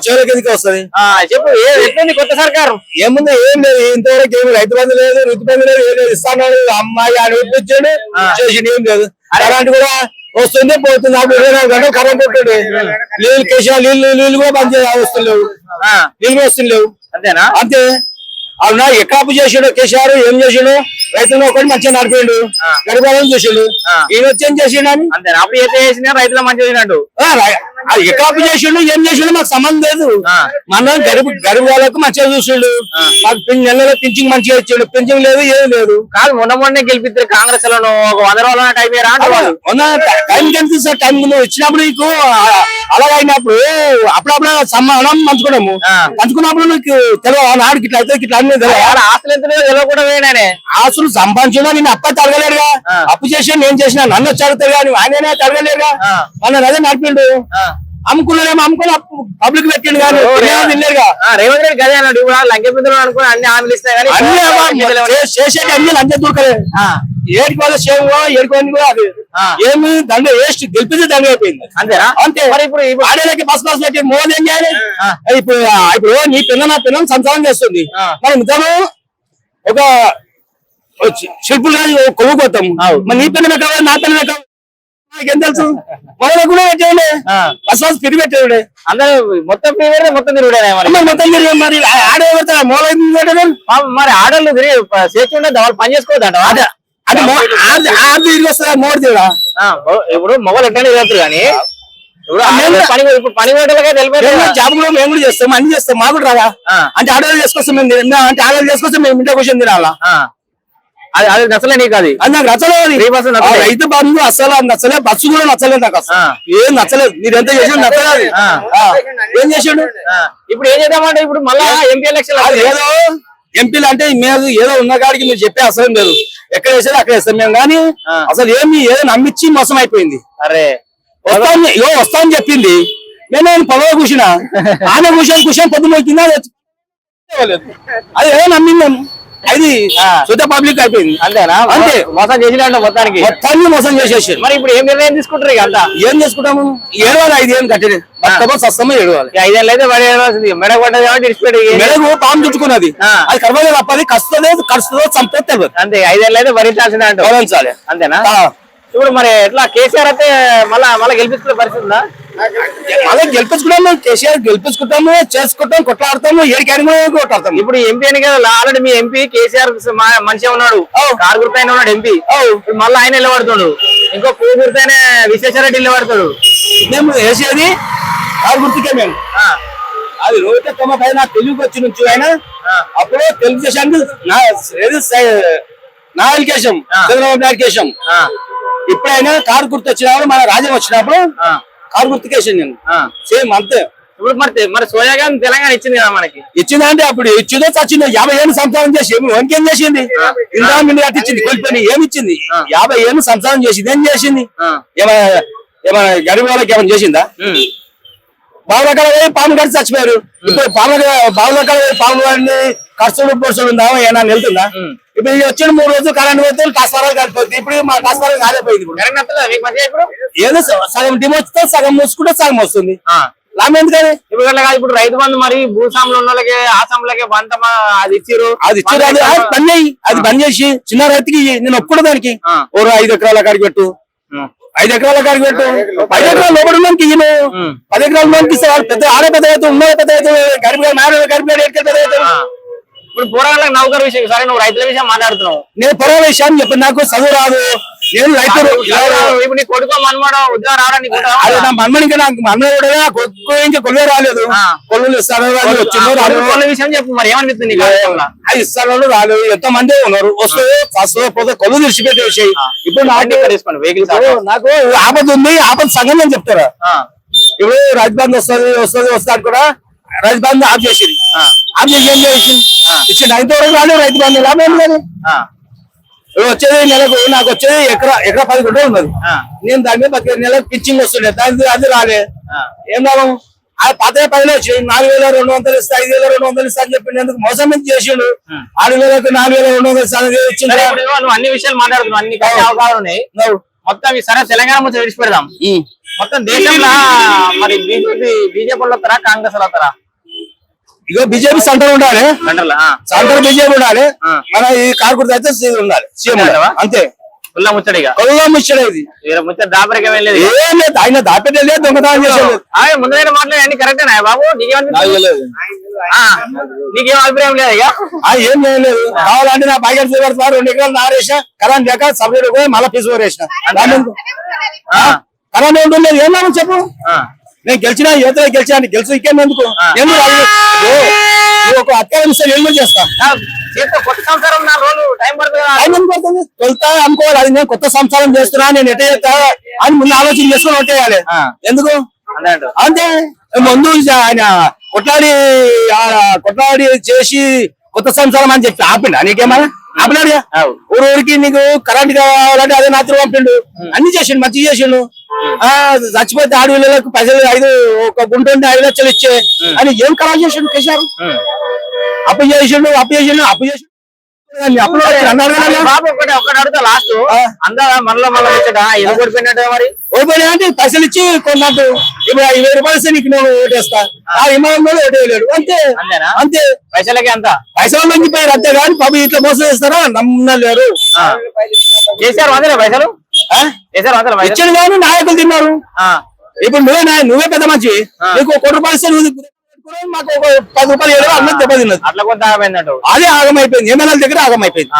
చివరికి వస్తుంది. చెప్పు ఎట్లుంది కొత్త సర్కారు? ఏముంది, ఏం లేదు, ఇంతవరకు ఏమి రైతు బంధు లేదు, రుతు బంధు లేదు, ఏం లేదు. ఇస్తాను అమ్మాయి అని ఒప్పించాడు, చేసిండు, ఏం లేదు. కరెంట్ కూడా వస్తుంది పోతుంది, నాకు 24 గంటలు కరెంట్ ఉంటుంది. నీళ్ళు కేసీఆర్ నీళ్ళు కూడా బంద్ వస్తలేవు, నీళ్ళు వస్తలేవు. అంతేనా? అంతే. అవునా? ఎక్కడ అప్పు చేసాడు కేసీఆర్, ఏం చేసాడు? రైతులు ఒకటి మంచిగా నడిపాడు, గడిపాలని చూసాడు. ఈయన వచ్చి ఏం చేసిండు అని అంతే. అప్పు అయితే చేసిన రైతులు మంచిగా చేసినట్టు. ఎక్కడ అప్పు చేసిండు, ఏం చేసిండు మాకు సంబంధం లేదు. మన గరీబ్ వాళ్ళకు మంచిగా చూసాడు, మాకు నెలలో పింఛన్ మంచిగా ఇచ్చాడు. పింఛన్ లేదు, ఏం లేదు. కాదు, మొన్న గెలిపిస్తారు కాంగ్రెస్ లను. 100 రోజుల టైం టైం కనిపిస్తారు. టైం ఇచ్చినప్పుడు నీకు అలాగైనప్పుడు అప్పుడప్పుడు సమ్మానం పంచుకున్నప్పుడు నీకు తెలియదు ఆడికి ఇట్లా అయితే ఇట్లా అన్నీ ఆస్తులు ఎంత తెలియకుండా పోయినానే. ఆస్తులు సంపాదించడం నేను అప్ప తరగలేరుగా, అప్పు చేసి నేను చేసిన నన్ను వచ్చి అడుగుతారు కానీ ఆయననే తరగలేరుగా. మన అదే నడిపిండు, అమ్ముకున్నాడేమో అమ్ముకుని పబ్లిక్ పెట్టిండు కానీ తినలేరుగా. రేవంత్ రెడ్డి గదే అన్నాడు, ఇప్పుడు లంకె బిందులు అనుకుని అన్ని హామీలు ఇస్తాయి కానీ చేసేటి అన్ని లంకె దూరకలే. ఏడికి వాళ్ళ సేవ ఏడుకోని కూడా అది ఏమి దండ వేస్ట్, గెలిపితే దండ అయిపోయింది. అంతేనా? అంతే. మరి ఇప్పుడు ఆడేళ్ళకి బస్ పెట్టి మోదీ ఏం చేయాలి? ఇప్పుడు నీ పిల్ల నా పిల్లలు సంసారం చేస్తుంది, మనం ఇద్దరు ఒక శిల్పులు కొవ్వుకోతాం. మరి నీ పిల్లలు కావాలి, నా పిల్లలు కావాలి, నాకేం తెలుసు? మొదలు కూడా పెట్టేయండి, బస్ ఫ్రీ పెట్టేయండి. అందరూ మొత్తం ఫ్రీ పెడితే మొత్తం తిరుగుడే. మొత్తం తిరిగి మరి ఆడే పెడతాడు మూల. మరి ఆడలు తిరిగి చేసి ఉండే వాళ్ళు పని చేసుకోవద్దంట. అది తిరిగి వస్తుంది మోడీ తీరా. ఇప్పుడు మొగలు ఎట్లా తిరుగుతారు కానీ ఇప్పుడు పని వేటలకే తెలిపారు. జాబ్ కూడా మేము కూడా చేస్తాం, అన్ని చేస్తాం. మాకు కూడా రాదా అంటే ఆడవాళ్ళు చేసుకొస్తాం మేము, అంటే ఆడవాళ్ళు చేసుకొస్తాం మేము ఇంట్లో కూర్చొని తినాలా. అది నచ్చలే నీకు? అది నాకు నచ్చలేదు. రైతు బంధు అసలు నచ్చలే, బస్సు కూడా నచ్చలేదు నాకు, అసలు ఏం నచ్చలేదు. మీరు ఎంత చేసాడు నచ్చలేదు. ఏం చేసాడు? ఇప్పుడు ఏం చేద్దామంటే ఇప్పుడు మళ్ళా ఎంపీ ఎలక్షన్ ఏదో ఎంపీలు అంటే మేము ఏదో ఉన్న కాడికి మీరు చెప్పే అసలు లేదు. ఎక్కడ వేసారో అక్కడ వేస్తాం మేము కానీ అసలు ఏదో నమ్మించి మోసం అయిపోయింది. అరే వస్తామని చెప్పింది, నేను పొగలో కూర్చున్నా, ఆమె కూర్చొని పొద్దున కింద అది ఏదో నమ్మింది. అది శుద్ధ పబ్లిక్ అయిపోయింది. అంతేనా? అంతే. మోసం చేసినట్టు మొత్తానికి మోసం చేసేసారు. మరి ఇప్పుడు ఏం నిర్ణయం తీసుకుంటారు? ఇక అంతా ఏం చేసుకుంటాము? 7,000 5,000 కట్టేది సస్తమో 7,000 5,000 అయితే పడేది. మెడకు పడ్డది కాబట్టి మెడకు పాము చుట్టుకున్నది, అది కర్మలో తప్పది. కష్టదో చంపేది తెలియదు. అంతే. 5,000 అయితే భరించాల్సిందే అంటే భరించాలి. అంతేనా? ఇప్పుడు మరి ఎట్లా కేసీఆర్ అయితే మళ్ళా గెలిపించుకునే పరిస్థితి ఉందా? మళ్ళీ గెలిపించుకుంటాము, కేసీఆర్ గెలిపించుకుంటాము, చేసుకుంటాం, కొట్లాడతాము, ఏడికైనా కొట్లాడతాం. ఇప్పుడు ఎంపీ అని కదా ఆల్రెడీ మీ ఎంపీ కేసీఆర్ మనిషి ఉన్నాడు, కారు గుర్తైన ఉన్నాడు ఎంపీ. మళ్ళీ ఆయన నిలబడుతాడు, ఇంకో పువ్వు గుర్తైన విశ్వేశ్వరరెడ్డి నిలబడతాడు. మేము వేసేది కారు గుర్తుకే మేము. అది రోహిత తమపై నా తెలుగుకి వచ్చి నుంచి ఆయన అప్పుడు తెలుగుదేశానికి నా ఎలికేషన్ చంద్రబాబు నాయుడు కేశం. ఎప్పుడైనా కారు గుర్తు వచ్చినప్పుడు మన రాజ్యం వచ్చినప్పుడు కారు గుర్తుకేసాను నేను, సేమ్ అంతే. ఇప్పుడు మరి సోనియా గాంధీ తెలంగాణ ఇచ్చింది కదా మనకి. ఇచ్చిందంటే అప్పుడు ఇచ్చిందో చచ్చిందో 50 ఏళ్ళు సంసారం చేసి ఏం చేసింది? ఇందిరా మిల్లి కట్టించింది, కోల్పోయి ఏమి ఇచ్చింది? 50 ఏళ్ళు సంసారం చేసింది, ఏం చేసింది? ఏమైనా గరీబ్ వాళ్ళకి ఏమైనా చేసిందా? బావుల కాడ పోయి పాము కడిచి చచ్చిపోయారు. ఇప్పుడు బావుల కాడ పోయి పాము వాడిని ఖర్చులు పొడుచులు ఉందా? ఏమన్నా వెళ్తుందా? ఇప్పుడు వచ్చిన 3 రోజులు కరెంట్ పోతే కష్టాలు కలిపోతుంది. ఇప్పుడు మా కష్టాలు కాలిపోయింది. ఏదో సగం టీం వస్తే సగం మూసుకుంటే సగం వస్తుంది. లాభం ఎందుకని? ఇప్పుడు రైతు బంధు మరి భూస్వాములు ఉన్న వాళ్ళకి ఆసాములకి అది ఇచ్చారు, అది బంద్ చేయి. అది బంద్ చేసి చిన్న రైతుకి నేను ఒప్పుకున్న దానికి 5 ఎకరాల కాడికి పెట్టు, 5 ఎకరాల కాడికి పెట్టు. 5 ఎకరాల లోపల ఉన్నానికి 10 ఎకరాల లోనికి ఇస్తే పెద్ద ఆడే పెద్ద రైతు, ఉన్న పెద్ద రైతు, గరీబ్ పెద్ద రైతు. ఇప్పుడు పోరాళ్ళకి నౌకర్ విషయం, సరే నువ్వు రైతుల విషయం మాట్లాడుతున్నావు, నేను పొరాల విషయాన్ని చెప్పి నాకు చదువు రాదు, నేను రైతు. ఇప్పుడు నీ కొడుకో మనమడ ఉద్యోగం రావడానికి నా మన్మనికి నాకు మన్మ కూడా కొడుకు ఇంకా కొలువే రాలేదు. కొలువులు ఇస్తాను విషయం చెప్పు. మరి ఏమనిపిస్తుంది? అది ఇస్తాను రాలేదు, ఎంతో మంది ఉన్నారు, వస్తే పోతే కొలువు తెరిచిపెట్టే విషయం. ఇప్పుడు నాకు ఆపద ఉంది, ఆపద సంఘం అని చెప్తారా? ఇప్పుడు రాజబంధు వస్తుంది కూడా రైతు ఆఫ్ చేసింది. ఆఫ్ చేసి ఏం చేసింది? ఇచ్చింది 5 వరకు రాలేదు రైతు బంధు. లాభం లేదు. వచ్చేది నెలకు నాకు వచ్చేది ఎకరా 10 గుంటలు ఉన్నది. నేను దాని మీద నెలకు పిచ్చింగ్ వస్తుండే, దాని అది రాలే. ఏం లాభం? అది 10,000 వచ్చి 4,200 ఇస్తా, 5,200 ఇస్తా అని చెప్పి ఎందుకు మోసం ఎంత చేసిండు? 6,000 4,200 ఇచ్చింది. నువ్వు అన్ని విషయాలు మాట్లాడుతున్నావు, అన్ని అవగాహన ఉన్నాయి మొత్తం. సరే తెలంగాణ ముచ్చట విడిచిపెడదాం. మొత్తం దేశంలో మరి బీజేపీలో వస్తారా కాంగ్రెస్ లో వస్తారా? ఇగో బీజేపీ సెంటర్ ఉండాలి, సెంట్రల్ సెంటర్ బీజేపీ ఉండాలి, మన ఈ కాకుర్తి అయితే సీఎం ఉండాలి, సీఎం ఉండాలి అంతే. ఫుల్లా ముచ్చడిగా కొల్లా ముచ్చడే ఇది, ముచ్చట దాపరికం ఏం లేదు. ఏం లేదు, ఆయన దాపెట్టే లేదు, దొంగతనం చేసేది. ముందు మాట్లాడి కరెక్టేనా బాబు? నీకేం అభిప్రాయం లేదు ఇక? ఏం లేదు, కావాలంటే నా ప్యాకెట్ పెడతారు, 2 ఎకరాలు నారేసిన కరెంట్ లేక సపరేట్ పోయి మళ్ళీ ఫీజు వేసిన కరెంట్ ఉంటుంది. ఏం లాభం చెప్పు? నేను గెలిచినా ఏదో గెలిచాను, గెలిచి ఇంకేందుకు ఒక అత్యావసరం ఏం చేస్తా. కొత్త సంవత్సరం 4 రోజులు టైం పడుతుంది, వెళ్తా అనుకోవాలి. అది నేను కొత్త సంసారం చేస్తున్నా, నేను ఎట్ట చేస్తా అని ముందు ఆలోచన చేసుకుని ఒట్టేయాలి. ఎందుకు అంతే, ముందు ఆయన కొట్లాడి చేసి కొత్త సంసారం అని చెప్పి ఆపిండు. నీకేమన్నా ఆపినాడు? ఊరికి నీకు కరెంట్ కావాలంటే అదే నాత్రం పంపిండు, అన్ని చేసిండు, మంచి చేసిండు. చచ్చిపోతే ఆడపిల్లలకు పైసలు 1 గుంట ఉంటే 5 లక్షలు ఇచ్చే అని ఏం ఖరాబ్ చేసిండు కేసీఆర్? అప్పు చేసిండు బాబు ఒకటి అడుగుతా లాస్ట్ అందా మళ్ళీ ఎందుకు ఓడిపోయినట్టు మరి? ఓడిపోయినా అంటే పైసలు ఇచ్చి కొన్నట్టు. ఇప్పుడు 20 రూపాయలు ఇస్తే నీకు నేను ఓటేస్తా, ఆ విమానంలో ఓటేయలేడు అంతే. అంతే పైసలకి అంత పైసలు మంచిపోయారు అంతే, కానీ బాబు ఇట్లా మోసం చేస్తారా నమ్మలేరు. కేసీఆర్ వందలే పైసలు ఇచ్చాడు కానీ నాయకులు తిన్నారు. ఇప్పుడు నువ్వే పెద్ద మంచి, నీకు 1 కోటి రూపాయలు ఇస్తే మాకు 10 రూపాయలు 7 అన్నది దెబ్బతిన్నది. అట్లా కొంత ఆగమైందంట, అదే ఆగమైపోయింది, ఎమ్మెల్యేల దగ్గర ఆగమైపోయింది.